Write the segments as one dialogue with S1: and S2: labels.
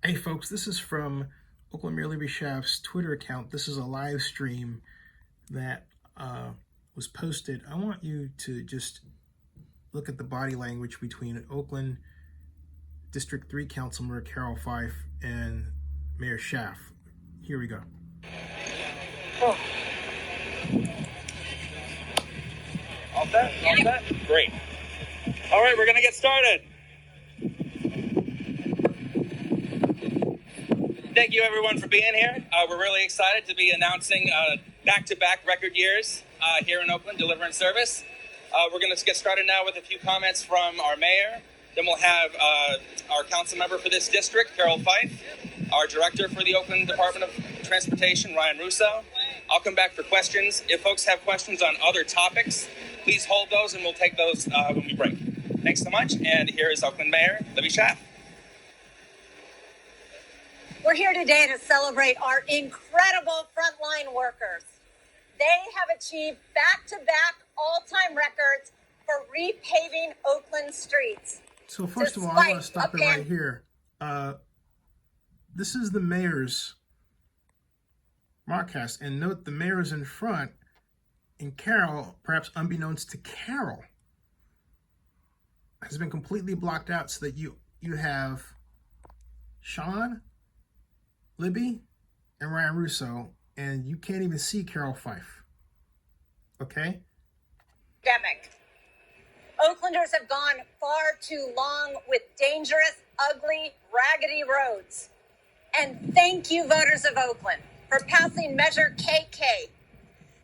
S1: Hey folks, this is from Oakland Mayor Libby Schaaf's Twitter account. This is a live stream that was posted. I want you to just look at the body language between Oakland District 3 Councilmember Carroll Fife and Mayor Schaaf. Here we go.
S2: Oh. All set? All set? Great. All right, we're going to get started. Thank you, everyone, for being here. We're really excited to be announcing back-to-back record years here in Oakland, delivering service. We're going to get started now with a few comments from our mayor. Then we'll have our council member for this district, Carroll Fife, our director for the Oakland Department of Transportation, Ryan Russo. I'll come back for questions. If folks have questions on other topics, please hold those and we'll take those when we break. Thanks so much. And here is Oakland Mayor Libby Schaaf.
S3: We're here today to celebrate our incredible frontline workers. They have achieved back-to-back all-time records for repaving Oakland streets.
S1: So first of all, I want to stop it right here. This is the mayor's broadcast, and note the mayor is in front, and Carroll, perhaps unbeknownst to Carroll, has been completely blocked out so that you have Sean, Libby, and Ryan Russo, and you can't even see Carroll Fife. Okay?
S3: Oaklanders have gone far too long with dangerous, ugly, raggedy roads. And thank you, voters of Oakland, for passing Measure KK.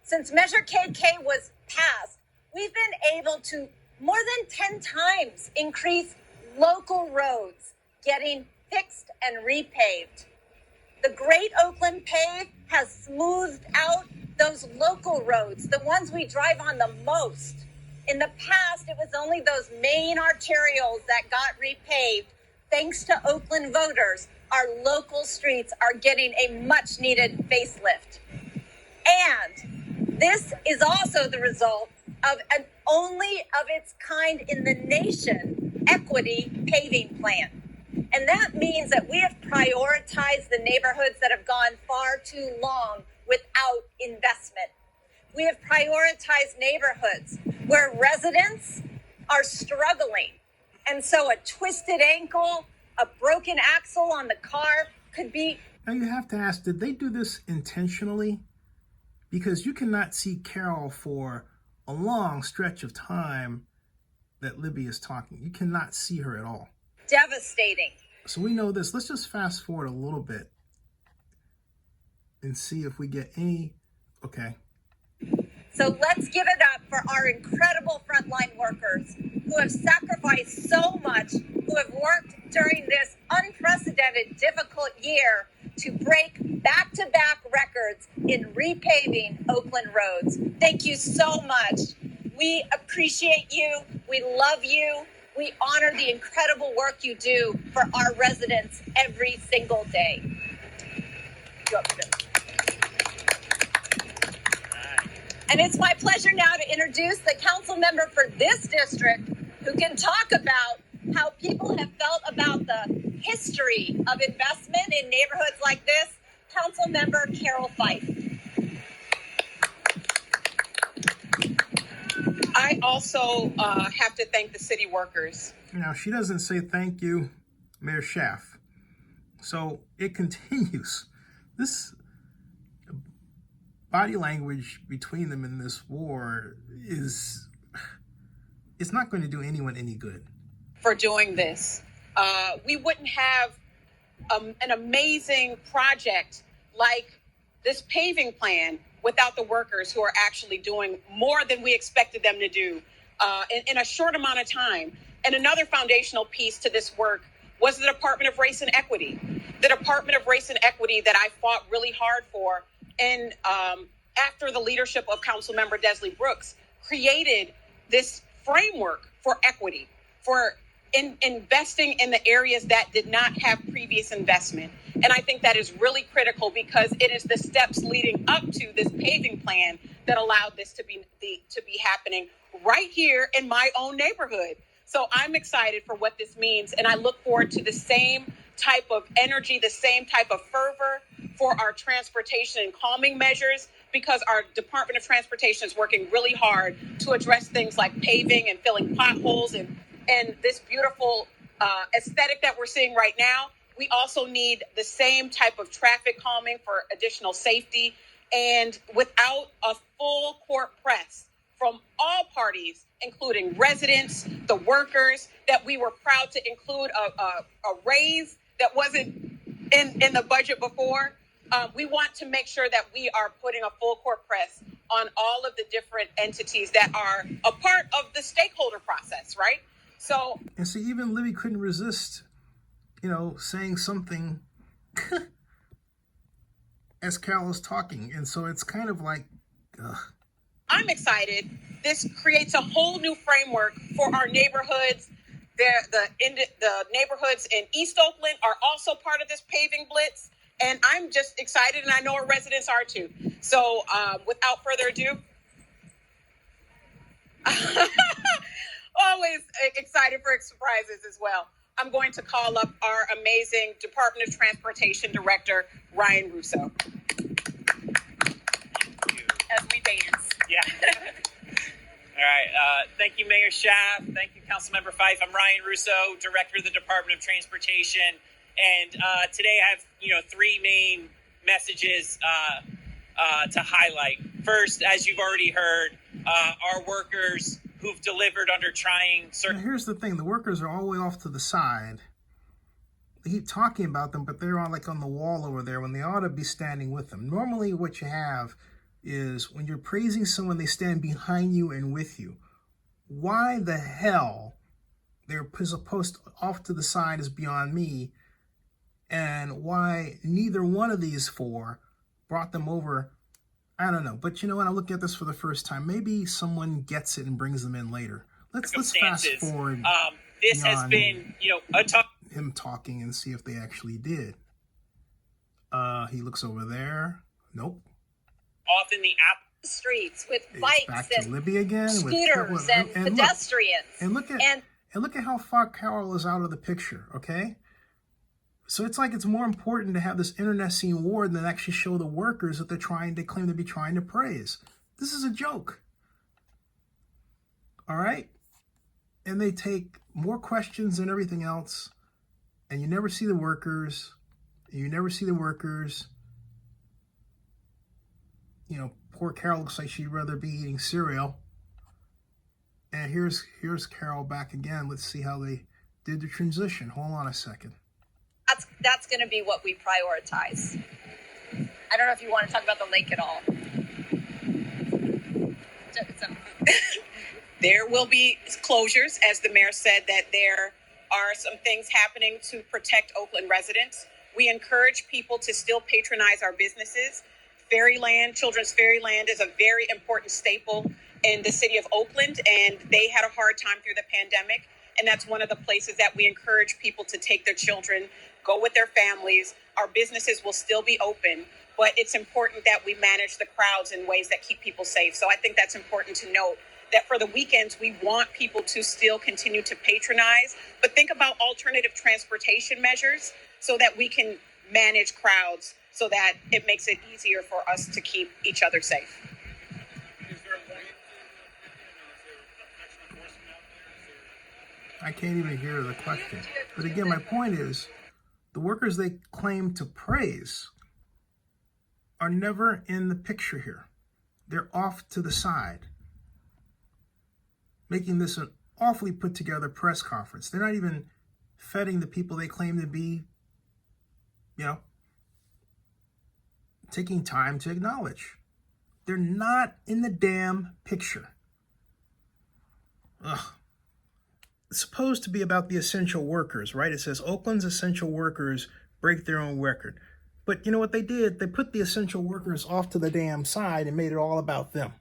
S3: Since Measure KK was passed, we've been able to more than 10 times increase local roads getting fixed and repaved. The Great Oakland Pave has smoothed out those local roads, the ones we drive on the most. In the past, it was only those main arterials that got repaved. Thanks to Oakland voters, our local streets are getting a much-needed facelift. And this is also the result of an only of its kind in the nation equity paving plan. And that means that we have prioritized the neighborhoods that have gone far too long without investment. We have prioritized neighborhoods where residents are struggling. And so a twisted ankle, a broken axle on the car could be...
S1: Now you have to ask, did they do this intentionally? Because you cannot see Carroll for a long stretch of time that Libby is talking. You cannot see her at all.
S3: Devastating.
S1: So we know this. Let's just fast forward a little bit and see if we get any... Okay.
S3: So let's give it up for our incredible frontline workers who have sacrificed so much, who have worked during this unprecedented, difficult year to break back-to-back records in repaving Oakland roads. Thank you so much. We appreciate you. We love you. We honor the incredible work you do for our residents every single day. And it's my pleasure now to introduce the council member for this district who can talk about how people have felt about the history of investment in neighborhoods like this, Council Member Carroll Fife.
S4: I also have to thank the city workers.
S1: Now, she doesn't say thank you, Mayor Schaaf. So it continues. This body language between them in this war is, it's not going to do anyone any good.
S4: For doing this. We wouldn't have an amazing project like this paving plan without the workers who are actually doing more than we expected them to do in a short amount of time. And another foundational piece to this work was the Department of Race and Equity. The Department of Race and Equity that I fought really hard for. And after the leadership of Councilmember Desley Brooks created this framework for equity, for investing in the areas that did not have previous investment. And I think that is really critical because it is the steps leading up to this paving plan that allowed this to be happening right here in my own neighborhood. So I'm excited for what this means, and I look forward to the same type of energy, the same type of fervor for our transportation and calming measures, because our Department of Transportation is working really hard to address things like paving and filling potholes and this beautiful aesthetic that we're seeing right now. We also need the same type of traffic calming for additional safety. And without a full court press from all parties, including residents, the workers, that we were proud to include a raise that wasn't in the budget before. We want to make sure that we are putting a full court press on all of the different entities that are a part of the stakeholder process, right? So,
S1: and see, even Libby couldn't resist, saying something as Carroll is talking. And so it's kind of like, ugh.
S4: I'm excited. This creates a whole new framework for our neighborhoods. The neighborhoods in East Oakland are also part of this paving blitz. And I'm just excited, and I know our residents are too. So without further ado, always excited for surprises as well. I'm going to call up our amazing Department of Transportation Director, Ryan Russo. As we dance.
S5: Yeah. All right. Thank you, Mayor Schaaf. Thank you, Councilmember Fife. I'm Ryan Russo, Director of the Department of Transportation. And today I have, three main messages to highlight. First, as you've already heard, our workers who've delivered under trying
S1: circumstances. Here's the thing. The workers are all the way off to the side. They keep talking about them, but they're on the wall over there when they ought to be standing with them. Normally what you have is when you're praising someone, they stand behind you and with you. Why the hell they're supposed off to the side is beyond me. And why neither one of these four brought them over, I don't know. But you know what? I'm looking at this for the first time. Maybe someone gets it and brings them in later. Let's fast forward.
S5: This has been,
S1: him talking and see if they actually did. He looks over there. Nope.
S5: Off in the
S3: streets with bikes
S1: back
S3: and
S1: to Libby again,
S3: scooters and pedestrians.
S1: Look at how far Carroll is out of the picture. Okay. So it's like it's more important to have this internecine war than actually show the workers that they claim to be trying to praise. This is a joke. All right? And they take more questions than everything else, and you never see the workers. Poor Carroll looks like she'd rather be eating cereal. And here's Carroll back again. Let's see how they did the transition. Hold on a second.
S3: That's going to be what we prioritize. I don't know if you want to talk about the lake at all.
S4: There will be closures, as the mayor said, that there are some things happening to protect Oakland residents. We encourage people to still patronize our businesses. Fairyland, Children's Fairyland is a very important staple in the city of Oakland, and they had a hard time through the pandemic. And that's one of the places that we encourage people to take their children, go with their families. Our businesses will still be open, but it's important that we manage the crowds in ways that keep people safe. So I think that's important to note, that for the weekends, we want people to still continue to patronize, but think about alternative transportation measures so that we can manage crowds, so that it makes it easier for us to keep each other safe.
S1: I can't even hear the question. But again, my point is, the workers they claim to praise are never in the picture here. They're off to the side, making this an awfully put together press conference. They're not even feting the people they claim to be, taking time to acknowledge. They're not in the damn picture. Ugh. It's supposed to be about the essential workers, right? It says Oakland's essential workers break their own record. But you know what they did? They put the essential workers off to the damn side and made it all about them.